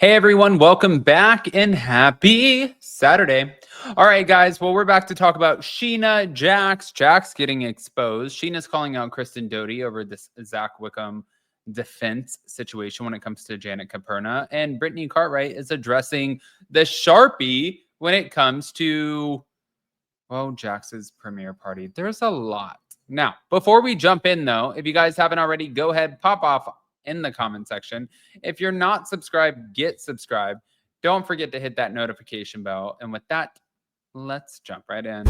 Hey everyone, welcome back and happy Saturday. All right, guys. Well, we're back to talk about Scheana, Jax getting exposed. Sheena's calling out Kristen Doute over this Zack Wickham defense situation when it comes to Janet Caperna. And Brittany Cartwright is addressing the Sharpie when it comes to, well, Jax's premiere party. There's a lot. Now, before we jump in, though, if you guys haven't already, go ahead, pop off in the comment section. If you're not subscribed, get subscribed. Don't forget to hit that notification bell. And with that, let's jump right in.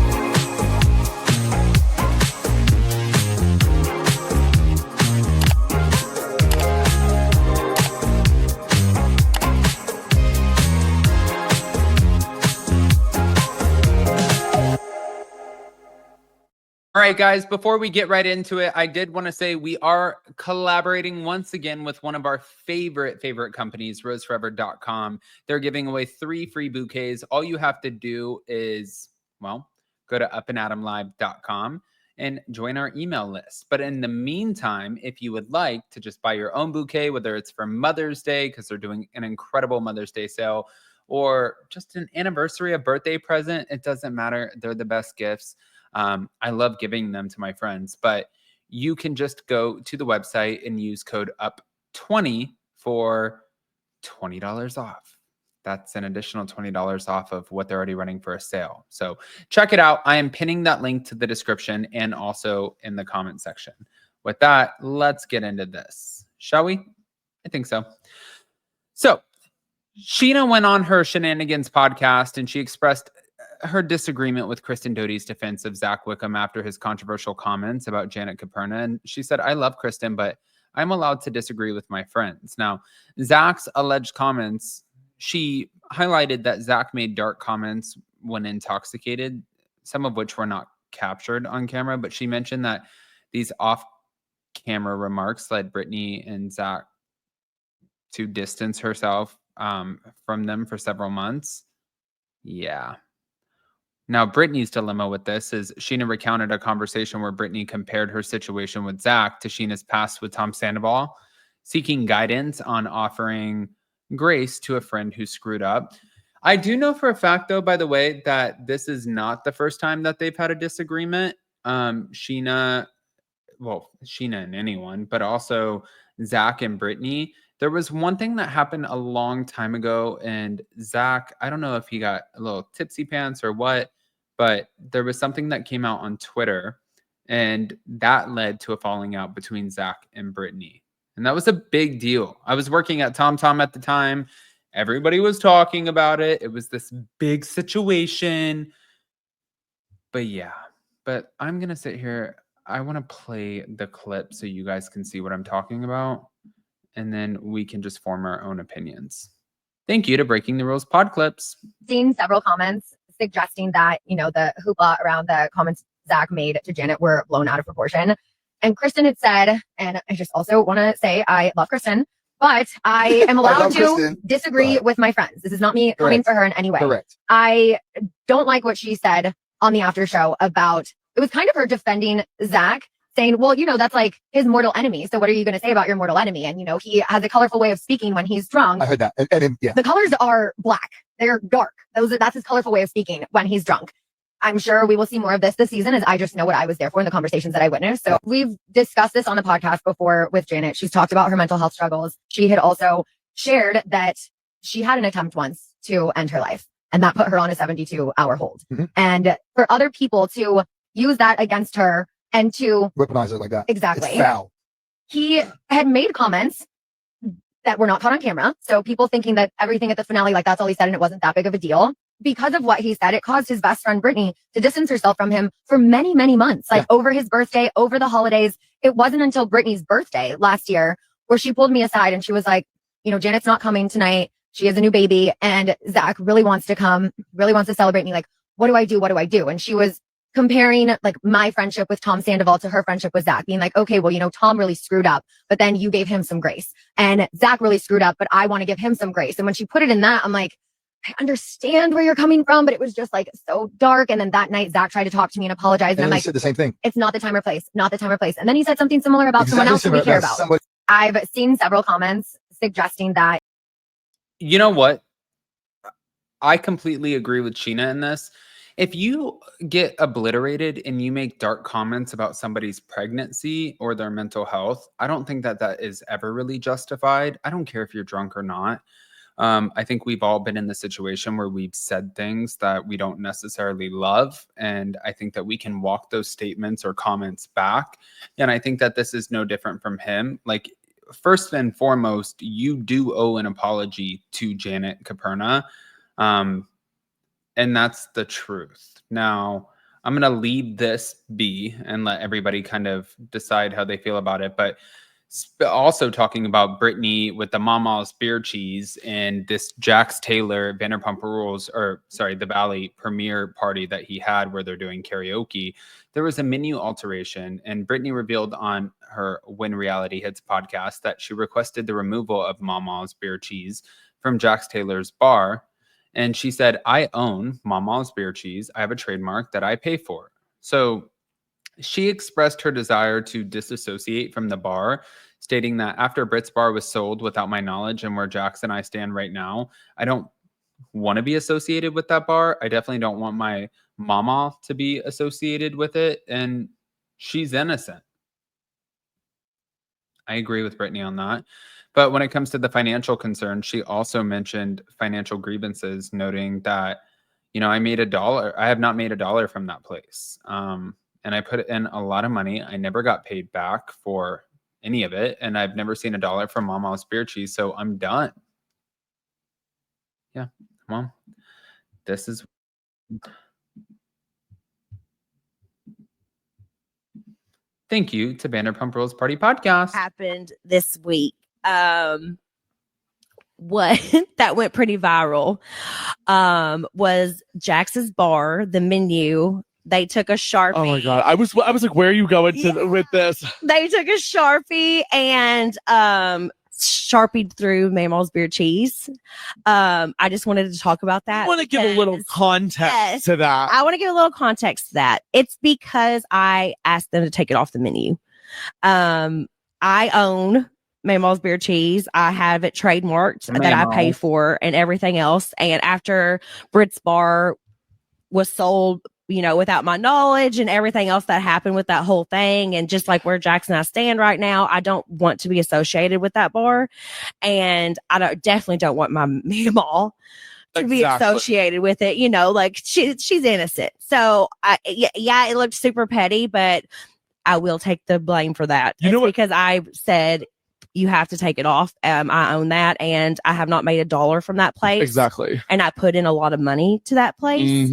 All right, guys, before we get right into it, I did want to say we are collaborating once again with one of our favorite companies, roseforever.com. They're giving away 3 free bouquets. All you have to do is, well, go to upandadamlive.com and join our email list. But in the meantime, if you would like to just buy your own bouquet, whether it's for Mother's Day, because they're doing an incredible Mother's Day sale, or just an anniversary, a birthday present, it doesn't matter. They're the best gifts. I love giving them to my friends, but you can just go to the website and use code UP20 for $20 off. That's an additional $20 off of what they're already running for a sale. So check it out. I am pinning that link to the description and also in the comment section. With that, let's get into this, shall we? I think so. So Scheana went on her Shenanigans podcast and she expressed her disagreement with Kristen Doute's defense of Zack Wickham after his controversial comments about Janet Caperna. And she said, I love Kristen, but I'm allowed to disagree with my friends. Now, Zack's alleged comments, she highlighted that Zack made dark comments when intoxicated, some of which were not captured on camera, but she mentioned that these off-camera remarks led Brittany and Zack to distance herself from them for several months. Yeah. Now, Brittany's dilemma with this is Scheana recounted a conversation where Brittany compared her situation with Zack to Sheena's past with Tom Sandoval, seeking guidance on offering grace to a friend who screwed up. I do know for a fact, though, by the way, that this is not the first time that they've had a disagreement. Scheana and anyone, but also Zack and Brittany. There was one thing that happened a long time ago, and Zack, I don't know if he got a little tipsy pants or what, but there was something that came out on Twitter, and that led to a falling out between Zack and Brittany. And that was a big deal. I was working at TomTom at the time. Everybody was talking about it. It was this big situation. But yeah, but I'm going to sit here. I want to play the clip so you guys can see what I'm talking about. And then we can just form our own opinions. Thank you to Breaking the Rules Pod Clips. Seen several comments suggesting that, the hoopla around the comments Zack made to Janet were blown out of proportion. And Kristen had said, and I just also want to say I love Kristen, but I am allowed to disagree with my friends. This is not me coming for her in any way. Correct. I don't like what she said on the after show about, it was kind of her defending Zack, saying, well, that's like his mortal enemy. So what are you going to say about your mortal enemy? And, he has a colorful way of speaking when he's drunk. I heard that. And yeah. The colors are black. They're dark. That's his colorful way of speaking when he's drunk. I'm sure we will see more of this season, as I just know what I was there for in the conversations that I witnessed. So we've discussed this on the podcast before with Janet. She's talked about her mental health struggles. She had also shared that she had an attempt once to end her life, and that put her on a 72-hour hold. Mm-hmm. And for other people to use that against her and to weaponize it like that. Exactly. It's foul. He had made comments that were not caught on camera. So people thinking that everything at the finale, like that's all he said and it wasn't that big of a deal. Because of what he said, it caused his best friend Brittany to distance herself from him for many, many months, over his birthday, over the holidays. It wasn't until Brittany's birthday last year where she pulled me aside and she was like, Janet's not coming tonight. She has a new baby and Zack really wants to come, really wants to celebrate me. Like, what do I do? What do I do? And she was comparing like my friendship with Tom Sandoval to her friendship with Zack, being like, okay, well, Tom really screwed up, but then you gave him some grace, and Zack really screwed up, but I want to give him some grace. And when she put it in that, I'm like, I understand where you're coming from, but it was just like so dark. And then that night, Zack tried to talk to me and apologize. And I'm like, said the same thing. It's not the time or place, not the time or place. And then he said something similar about someone else who we care about. I've seen several comments suggesting that You know what? I completely agree with Sheena in this. If you get obliterated and you make dark comments about somebody's pregnancy or their mental health, I don't think that that is ever really justified. I don't care if you're drunk or not. I think we've all been in the situation where we've said things that we don't necessarily love. And I think that we can walk those statements or comments back. And I think that this is no different from him. Like, first and foremost, you do owe an apology to Janet Caperna. And that's the truth. Now, I'm going to leave this be and let everybody kind of decide how they feel about it. But also talking about Brittany with the Mamaw's beer cheese and this Jax Taylor Vanderpump Rules, or sorry, the Valley premiere party that he had where they're doing karaoke, there was a menu alteration. And Brittany revealed on her When Reality Hits podcast that she requested the removal of Mamaw's beer cheese from Jax Taylor's bar. And she said, I own Mamaw's beer cheese. I have a trademark that I pay for. So she expressed her desire to disassociate from the bar, stating that after Britt's bar was sold without my knowledge and where Jax and I stand right now, I don't want to be associated with that bar. I definitely don't want my mama to be associated with it. And she's innocent. I agree with Brittany on that. But when it comes to the financial concerns, she also mentioned financial grievances, noting that, I made $1. I have not made $1 from that place. And I put in a lot of money. I never got paid back for any of it. And I've never seen $1 from Mama's beer cheese. So I'm done. Yeah. Mom, this is. Thank you to Vanderpump Rules Party Podcast. Happened this week. What that went pretty viral was Jax's bar, the menu. They took a Sharpie. Oh my God. I was like, where are you going with this? They took a Sharpie and Sharpied through Mamaw's beer cheese. I just wanted to talk about that. I want to give a little context to that. I want to give a little context to that. It's because I asked them to take it off the menu. I own Mamaw's beer cheese. I have it trademarked that I pay for and everything else. And after Britt's bar was sold, without my knowledge and everything else that happened with that whole thing, and just like where Jax and I stand right now, I don't want to be associated with that bar. And I definitely don't want my Mamaw to be associated with it. Like she's innocent. So yeah, it looked super petty, but I will take the blame for that. Because I said, you have to take it off. I own that, and I have not made $1 from that place. Exactly. And I put in a lot of money to that place,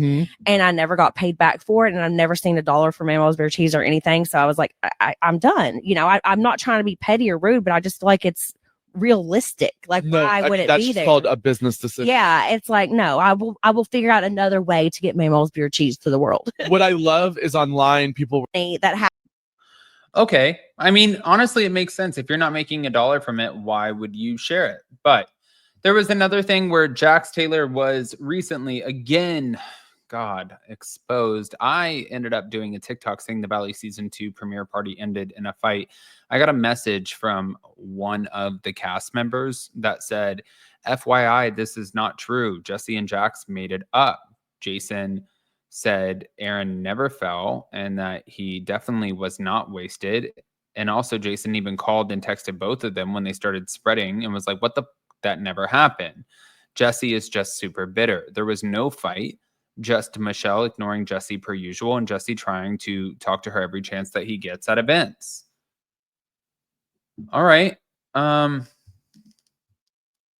and I never got paid back for it, and I've never seen $1 for Mamaw's beer cheese or anything. So I was like, I'm done. I'm not trying to be petty or rude, but I just feel like it's realistic. Like, why would it be there? That's called a business decision. Yeah, it's like, no, I will figure out another way to get Mamaw's beer cheese to the world. What I love is online people that have. Okay. I mean, honestly, it makes sense. If you're not making $1 from it, why would you share it? But there was another thing where Jax Taylor was recently, again, exposed. I ended up doing a TikTok saying the Valley Season 2 premiere party ended in a fight. I got a message from one of the cast members that said, FYI, this is not true. Jesse and Jax made it up. Jason said Aaron never fell and that he definitely was not wasted. And also Jason even called and texted both of them when they started spreading and was like, that never happened. Jesse is just super bitter. There was no fight, just Michelle ignoring Jesse per usual and Jesse trying to talk to her every chance that he gets at events. All right.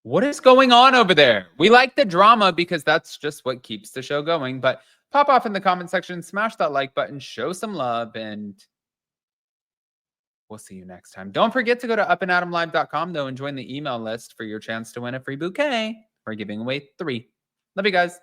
What is going on over there? We like the drama because that's just what keeps the show going, but pop off in the comment section, smash that like button, show some love, and we'll see you next time. Don't forget to go to upandadamlive.com, though, and join the email list for your chance to win a free bouquet. We're giving away 3. Love you guys.